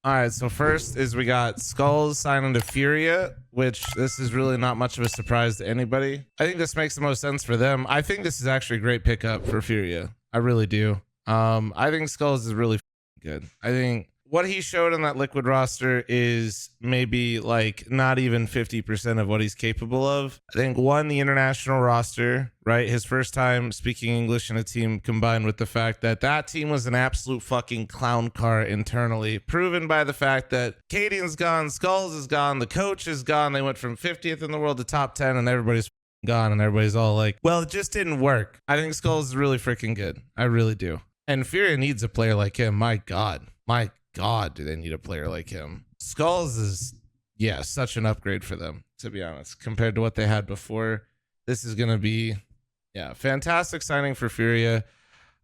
All right, so first is we got Skullz signing to Furia, which this is really not much of a surprise to anybody. I think this makes the most sense for them. I think this is actually a great pickup for Furia. I really do. I think Skullz is really good. I think what he showed on that Liquid roster is maybe like not even 50% of what he's capable of. I think one, the international roster, right? His first time speaking English in a team, combined with the fact that that team was an absolute fucking clown car internally, proven by the fact that Cadian's gone, Skullz is gone, the coach is gone. They went from 50th in the world to top 10 and everybody's gone and everybody's all like, well, it just didn't work. I think Skullz is really freaking good. I really do. And Furia needs a player like him. My God, do they need a player like him? Skullz is, yeah, such an upgrade for them, to be honest, compared to what they had before. This is going to be, yeah, fantastic signing for Furia.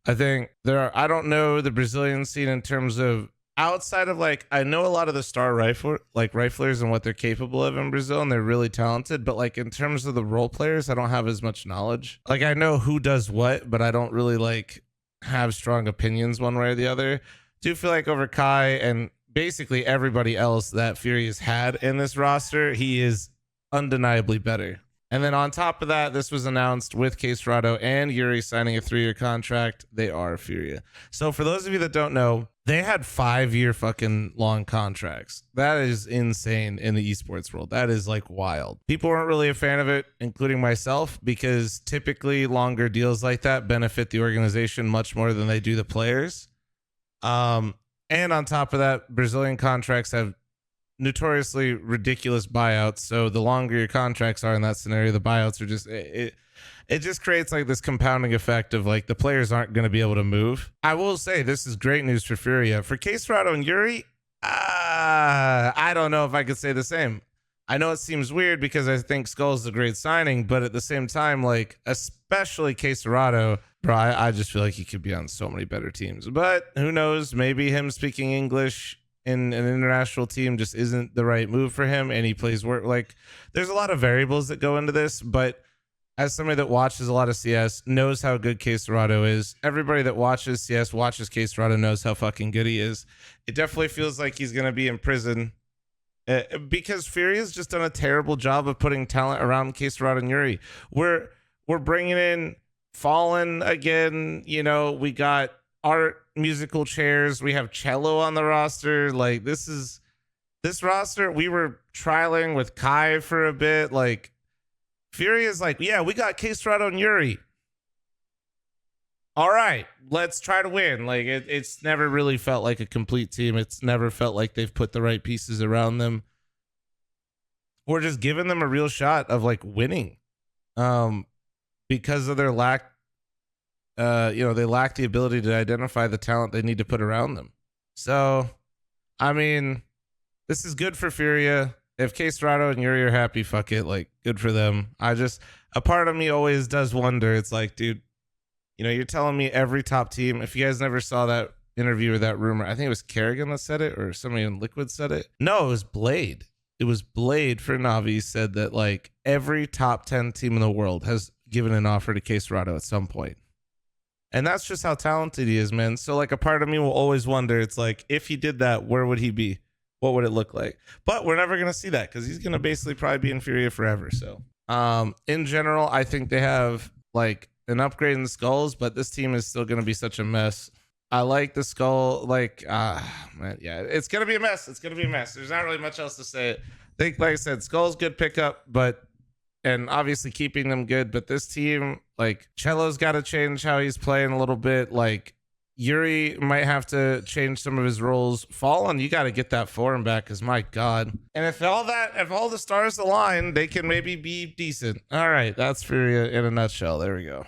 I think I don't know the Brazilian scene in terms of outside of like, I know a lot of the star riflers and what they're capable of in Brazil, and they're really talented, but like in terms of the role players, I don't have as much knowledge. Like I know who does what, but I don't really like have strong opinions one way or the other. Do feel like over Kai and basically everybody else that Furia's had in this roster, he is undeniably better. And then on top of that, this was announced with fl0m and Yuri signing a 3-year contract. They are Furia. So for those of you that don't know, they had 5-year fucking long contracts. That is insane in the esports world. That is like wild. People weren't really a fan of it, including myself, because typically longer deals like that benefit the organization much more than they do the players. And on top of that, Brazilian contracts have notoriously ridiculous buyouts. So the longer your contracts are in that scenario, the buyouts are just, it just creates like this compounding effect of like the players aren't going to be able to move. I will say this is great news for Furia. For fl0m and Yuri, I don't know if I could say the same. I know it seems weird because I think Skullz is a great signing, but at the same time, like, especially fl0m, bro, I just feel like he could be on so many better teams. But who knows? Maybe him speaking English in an international team just isn't the right move for him, and he plays work. Like, there's a lot of variables that go into this, but as somebody that watches a lot of CS, knows how good fl0m is. Everybody that watches CS, watches fl0m, knows how fucking good he is. It definitely feels like he's going to be in prison. Because Furia's just done a terrible job of putting talent around fl0m and Yuri. We're bringing in Fallen again. You know, we got art musical chairs. We have cello on the roster. Like this roster. We were trialing with Kai for a bit. Like Furia's like, yeah, we got fl0m and Yuri. All right, let's try to win. Like it's never really felt like a complete team. It's never felt like they've put the right pieces around them. Or just giving them a real shot of like winning. Because of their lack, they lack the ability to identify the talent they need to put around them. So, I mean, this is good for Furia. If fl0m and Yuri are happy, fuck it. Like, good for them. A part of me always does wonder. It's like, dude, you know, you're telling me every top team. If you guys never saw that interview or that rumor, I think it was Kerrigan that said it, or somebody in Liquid said it. No, it was Blade. It was Blade for Navi said that like every top 10 team in the world has given an offer to fl0m at some point. And that's just how talented he is, man. So like a part of me will always wonder, it's like, if he did that, where would he be? What would it look like? But we're never going to see that because he's going to basically probably be in Furia forever. So in general, I think they have like an upgrade in the Skullz, but this team is still going to be such a mess. I like the Skull, like, man, yeah, it's going to be a mess. It's going to be a mess. There's not really much else to say. I think, like I said, Skullz good pickup, and obviously keeping them good. But this team, like, Cello's got to change how he's playing a little bit. Like, Yuri might have to change some of his roles. Fallen, you got to get that fl0m back, because my God. And if all the stars align, they can maybe be decent. All right, that's Furia in a nutshell. There we go.